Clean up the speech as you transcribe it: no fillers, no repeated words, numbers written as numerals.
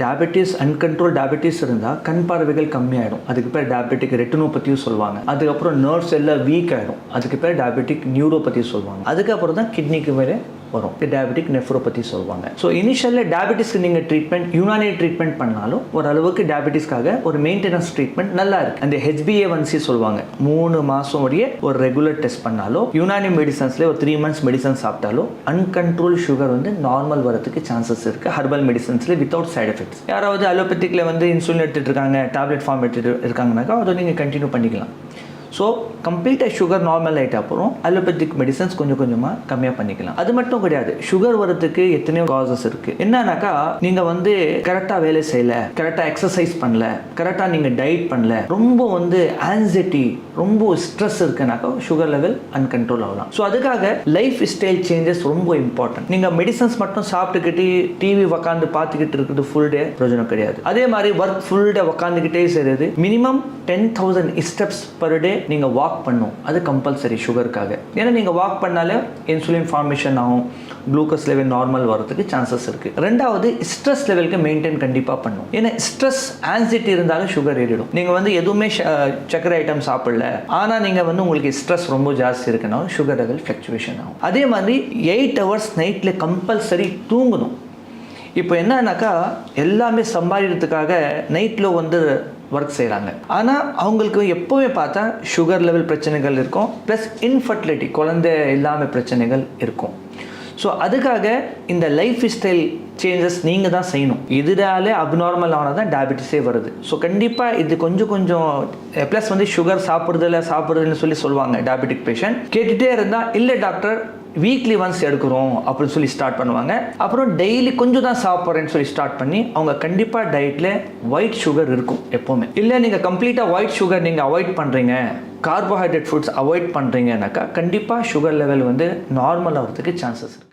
Diabetes அன்கண்ட்ரோல் diabetes இருந்தால் கண் பார்வைகள் கம்மியாயிடும். அதுக்கு பேர் டயபெட்டிக் ரெட்டினோபதியும் சொல்லுவாங்க. அதுக்கப்புறம் நர்வ்ஸ் எல்லாம் வீக் ஆகிடும். அதுக்கு பேர் டயபெட்டிக் நியூரோபதி சொல்லுவாங்க. அதுக்கப்புறம் தான் கிட்னிக்கு மேலே வரும், டயபெட்டிக் நெஃப்ரோபதி சொல்லுவாங்க. ஸோ இனிஷியலில் டயபெட்டிஸ்க்கு நீங்கள் ட்ரீட்மெண்ட் யுனானி ட்ரீட்மெண்ட் பண்ணாலும் ஓரளவுக்கு டயபெட்டிஸ்க்காக ஒரு மெயின்டெனன்ஸ் ட்ரீட்மெண்ட் நல்லா இருக்கு. அந்த HbA1c சொல்லுவாங்க, 3 மாதம் உடைய ஒரு ரெகுலர் டெஸ்ட் பண்ணாலும் யுனானி மெடிசன்ஸ்ல ஒரு 3 months மெடிசன் சாப்பிட்டாலும் அன்கண்ட்ரோல் சுகர் வந்து நார்மல் வரதுக்கு சான்சஸ் இருக்கு. ஹர்பல் மெடிசன்ஸ்ல வித்தவுட் சைட் எஃபெக்ட்ஸ். யாராவது அலோபதிக்ல வந்து இன்சுலின் எடுத்துட்டு இருக்காங்க, டேப்லெட் ஃபார்ம் எடுத்துட்டு இருக்காங்கனாக்கா அதை நீங்கள் கண்டினியூ பண்ணிக்கலாம். ஸோ கம்ப்ளீட்டாக சுகர் நார்மல் ஆகிட்ட அப்புறம் அலோபதிக் மெடிசன்ஸ் கொஞ்சம் கொஞ்சமாக கம்மியாக பண்ணிக்கலாம். அது மட்டும் கிடையாது, சுகர் வரதுக்கு எத்தனையோ காசஸ் இருக்குது. என்னன்னாக்கா நீங்கள் வந்து கரெக்டாக வேலை செய்யலை, கரெக்டாக எக்ஸசைஸ் பண்ணல, கரெக்டாக நீங்கள் டயட் பண்ணல, ரொம்ப வந்து ஆன்சைட்டி, ரொம்ப ஸ்ட்ரெஸ் இருக்குனாக்கா சுகர் லெவல் அன்கண்ட்ரோல் ஆகலாம். ஸோ அதுக்காக லைஃப் ஸ்டைல் சேஞ்சஸ் ரொம்ப இம்பார்ட்டன்ட். நீங்கள் மெடிசன்ஸ் மட்டும் சாப்பிட்டுக்கிட்டு டிவி உக்காந்து பார்த்துக்கிட்டு இருக்கிறது ஃபுல் டே பிரயோஜனம் கிடையாது. அதே மாதிரி ஒர்க் ஃபுல் டே உக்காந்துக்கிட்டே செய்கிறது. மினிமம் 10,000 steps பர் டே நீங்கள் வாக் பண்ணும். அது கம்பல்சரி சுகருக்காக. ஏன்னா நீங்கள் வாக் பண்ணாலே இன்சுலின் ஃபார்மேஷன் ஆகும், குளுக்கோஸ் லெவல் நார்மல் வரதுக்கு சான்சஸ் இருக்குது. ரெண்டாவது ஸ்ட்ரெஸ் லெவலுக்கு மெயின்டைன் கண்டிப்பாக பண்ணும். ஏன்னா ஸ்ட்ரெஸ் ஆன்சைட்டி இருந்தாலும் சுகர் ஏறிடும். நீங்கள் வந்து எதுவுமே சர்க்கரை ஐட்டம் சாப்பிடல, ஆனால் நீங்கள் வந்து உங்களுக்கு ஸ்ட்ரெஸ் ரொம்ப ஜாஸ்தி இருக்குன்னா சுகர் லெவல் ஃப்ளக்சுவேஷன் ஆகும். அதே மாதிரி 8 hours நைட்டில் கம்பல்சரி தூங்கணும். இப்போ என்னன்னாக்கா எல்லாமே சம்பாதிக்கிறதுக்காக நைட்டில் வந்து ஒர்க் செய்கிறாங்க. ஆனால் அவங்களுக்கு எப்போவுமே பார்த்தா சுகர் லெவல் பிரச்சனைகள் இருக்கும், ப்ளஸ் இன்ஃபர்டிலிட்டி, குழந்தை இல்லாமல் பிரச்சனைகள் இருக்கும். ஸோ அதுக்காக இந்த லைஃப் ஸ்டைல் சேஞ்சஸ் நீங்கள் தான் செய்யணும். இதனாலே அப்நார்மல் ஆனால் தான் டயபெட்டிஸே வருது. ஸோ கண்டிப்பாக இது கொஞ்சம் ப்ளஸ் வந்து சுகர் சாப்பிட்றதுன்னு சொல்லி சொல்லுவாங்க டயபெட்டிக் பேஷண்ட். கேட்டுகிட்டே இருந்தால் இல்லை டாக்டர் வீக்லி ஒன்ஸ் எடுக்கிறோம் அப்படின்னு சொல்லி ஸ்டார்ட் பண்ணுவாங்க. அப்புறம் டெய்லி கொஞ்சம் தான் சாப்பிட்றேன்னு சொல்லி ஸ்டார்ட் பண்ணி அவங்க கண்டிப்பாக டயட்டில் ஒயிட் சுகர் இருக்கும் எப்போவுமே. இல்லை நீங்கள் கம்ப்ளீட்டாக ஒயிட் சுகர் நீங்கள் அவாய்ட் பண்ணுறீங்க, கார்போஹைட்ரேட் ஃபுட்ஸ் அவாய்ட் பண்ணுறீங்கன்னாக்கா கண்டிப்பாக சுகர் லெவல் வந்து நார்மல் ஆகிறதுக்கு சான்சஸ் இருக்குது.